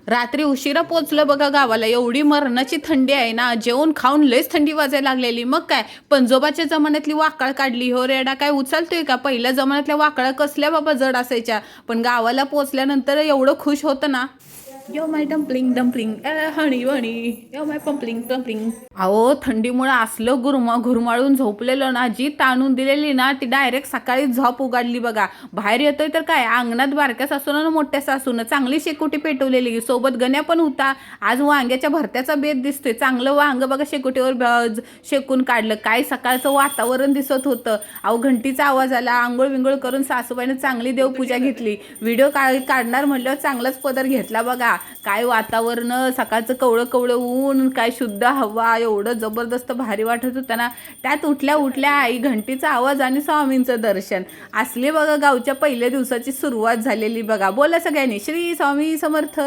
रात्री उशिरा पोचलं बघा गावाला. एवढी मरणाची थंडी आहे ना, जेवण खाऊन लयच थंडी वाजायला लागलेली. मग काय पंजोबाच्या जमान्यातली वाकळ काढली. हो रेडा काय उचलतोय का? पहिल्या जमान्यातल्या वाकळा कसल्या बाबा जड असायच्या, पण गावाला पोचल्यानंतर एवढं खुश होतं ना. यो माय डम्पलिंग डम्पलिंग हणी वणी, यो माय पंपलिंग पंपलिंग. अहो थंडीमुळे असलं घुरमाळून झोपलेलं ना, जी ताणून दिलेली ना ती डायरेक्ट सकाळी झोप उघडली बघा. बाहेर येतोय तर काय, अंगणात बारक्या सासून मोठ्या सासून चांगली शेकोटी पेटवलेली. सोबत गण्या पण होता. आज वांग्याच्या भरत्याचा बेत दिसतोय. चांगलं वांग बघा शेकोटीवर शेकून काढलं. काय सकाळचं वातावरण दिसत होतं. अहो घंटीचा आवाज आला. आंघोळ विंगोळ करून सासूबाईने चांगली देवपूजा घेतली. व्हिडिओ काढणार म्हटल्यावर चांगलाच पदर घेतला बघा. काय वातावरण, सकाळचं कवळं कवळं ऊन, काय शुद्ध हवा, एवढं जबरदस्त भारी वाटत होतं ना. त्यात उठल्या उठल्या आई घंटीचा आवाज आणि स्वामींचं दर्शन. असले बघा गावच्या पहिल्या दिवसाची सुरुवात झालेली बघा. बोला सगळ्यांनी श्री स्वामी समर्थ.